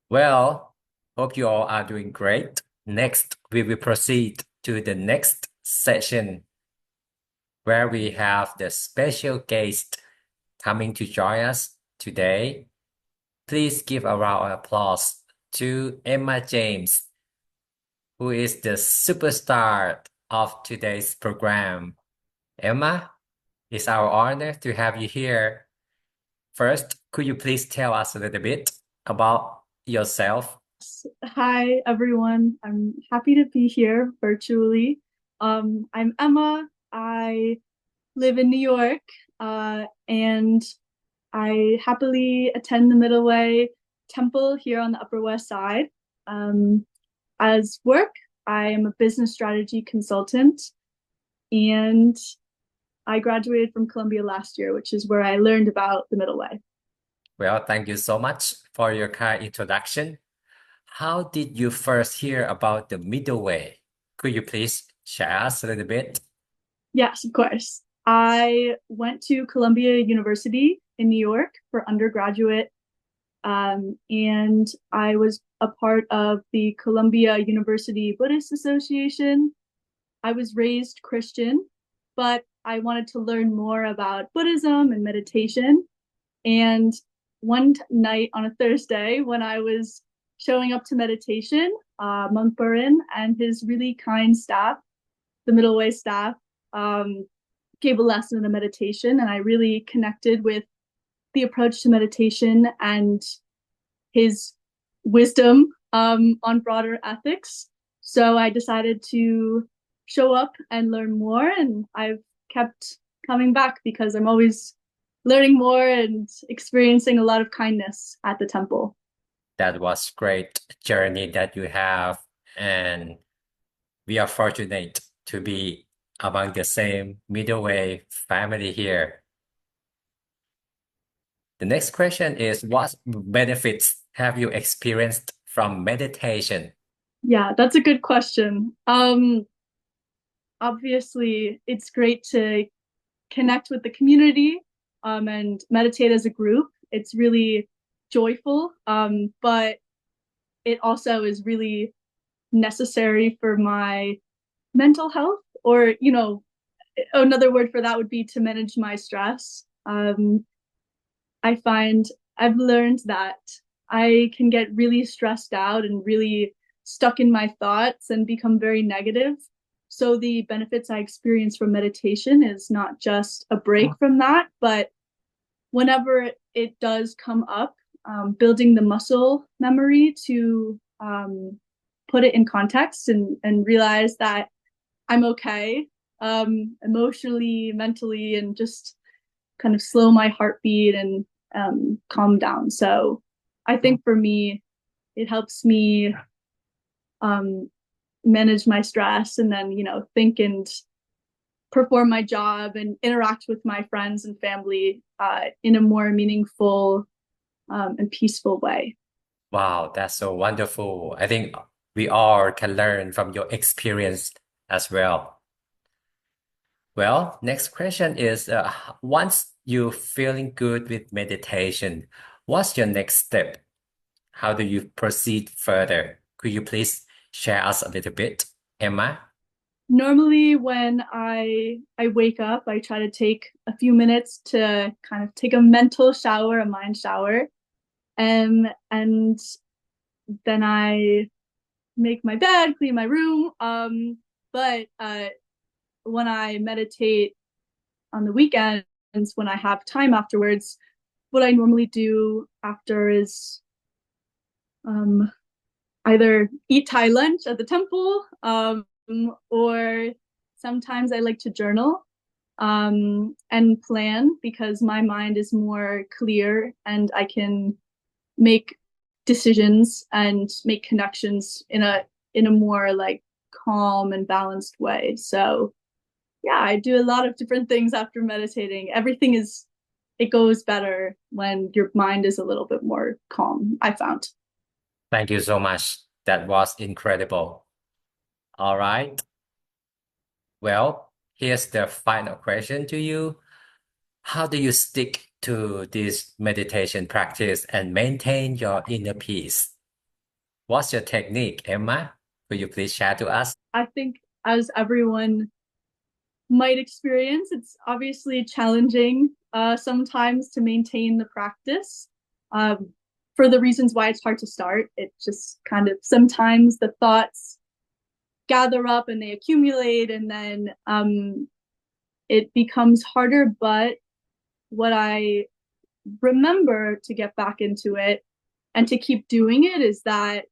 Well, hope you all are doing great. Next, we will proceed to the next session where we have the special guest coming to join us today. Please give a round of applause to Emma James, who is the superstar of today's program. Emma, it's our honor to have you here. First, could you please tell us a little bit about yourself? Hi, everyone. I'm happy to be here virtually. I'm Emma. I live in New York, and I happily attend the Middle Way Temple here on the Upper West Side. Um, as work, I am a business strategy consultant, and I graduated from Columbia last year, which is where I learned about the Middle Way. Well, thank you so much for your kind introduction. How did you first hear about the middle way? Could you please share us a little bit? Yes, of course. I went to Columbia University in New York for undergraduate, and I was a part of the Columbia University Buddhist Association. I was raised Christian, but I wanted to learn more about Buddhism and meditation. And one night on a Thursday, when I was showing up to meditation, Monk Burin and his really kind staff, the Middle Way staff, um, gave a lesson in a meditation, and I really connected with the approach to meditation and his wisdom on broader ethics. So I decided to show up and learn more, and I've kept coming back because I'm always learning more and experiencing a lot of kindness at the temple. That was great journey that you have, and we are fortunate to be among the same middle way family here. The next question is, what benefits have you experienced from meditation? Yeah, that's a good question. Obviously, it's great to connect with the community and meditate as a group. It's really joyful, but it also is really necessary for my mental health, or, another word for that would be to manage my stress. I find I've learned that I can get really stressed out and really stuck in my thoughts and become very negative. So the benefits I experience from meditation is not just a break from that, but whenever it does come up, building the muscle memory to put it in context and realize that I'm okay, emotionally, mentally, and just kind of slow my heartbeat and calm down. So I think for me, it helps me um, manage my stress, and then, think and perform my job and interact with my friends and family in a more meaningful and peaceful way. Wow, that's so wonderful. I think we all can learn from your experience as well. Well, next question is, once you're feeling good with meditation, what's your next step? How do you proceed further? Could you please share us a little bit, Emma? Normally, when I wake up, I try to take a few minutes to kind of take a mental shower, a mind shower, and then I make my bed, clean my room. But when I meditate on the weekends, when I have time afterwards, what I normally do after is um, either eat Thai lunch at the temple, or sometimes I like to journal and plan, because my mind is more clear and I can make decisions and make connections in a more like calm and balanced way. So yeah, I do a lot of different things after meditating. It goes better when your mind is a little bit more calm, I found. Thank you so much. That was incredible. All right. Well, here's the final question to you. How do you stick to this meditation practice and maintain your inner peace? What's your technique, Emma? Will you please share to us? I think as everyone might experience, it's obviously challenging sometimes to maintain the practice for the reasons why it's hard to start. It just kind of sometimes the thoughts gather up and they accumulate, and then it becomes harder. But what I remember to get back into it and to keep doing it is that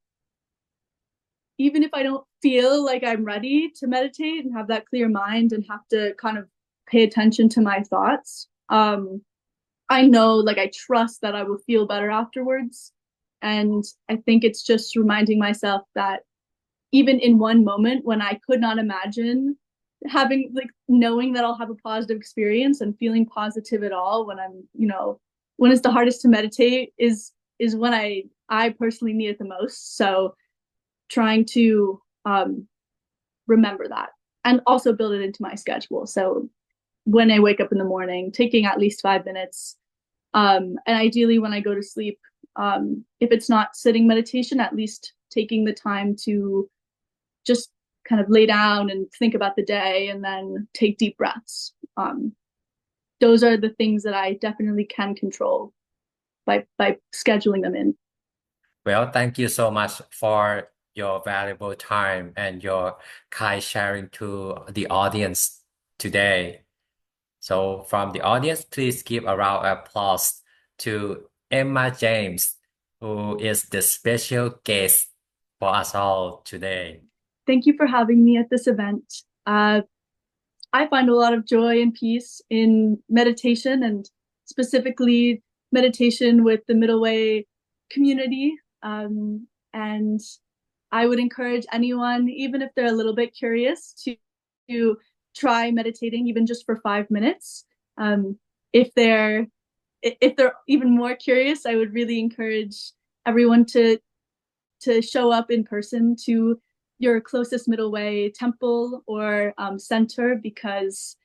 even if I don't feel like I'm ready to meditate and have that clear mind and have to kind of pay attention to my thoughts, I know, like, I trust that I will feel better afterwards. And I think it's just reminding myself that even in one moment when I could not imagine having, like, knowing that I'll have a positive experience and feeling positive at all when I'm, when it's the hardest to meditate is when I personally need it the most. So trying to remember that and also build it into my schedule. So when I wake up in the morning, taking at least 5 minutes, and ideally when I go to sleep, if it's not sitting meditation, at least taking the time to just kind of lay down and think about the day and then take deep breaths. Those are the things that I definitely can control by scheduling them in. Well, thank you so much for your valuable time and your kind sharing to the audience today. So from the audience, please give a round of applause to Emma James, who is the special guest for us all today. Thank you for having me at this event. I find a lot of joy and peace in meditation, and specifically meditation with the Middle Way community. And I would encourage anyone, even if they're a little bit curious, to try meditating, even just for 5 minutes. If they're even more curious, I would really encourage everyone to show up in person to your closest Middle Way temple or center, because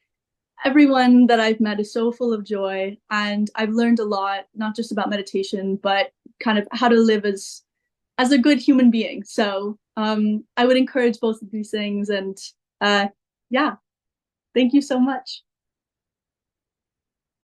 everyone that I've met is so full of joy, and I've learned a lot, not just about meditation, but kind of how to live as a good human being. So I would encourage both of these things, and yeah, thank you so much.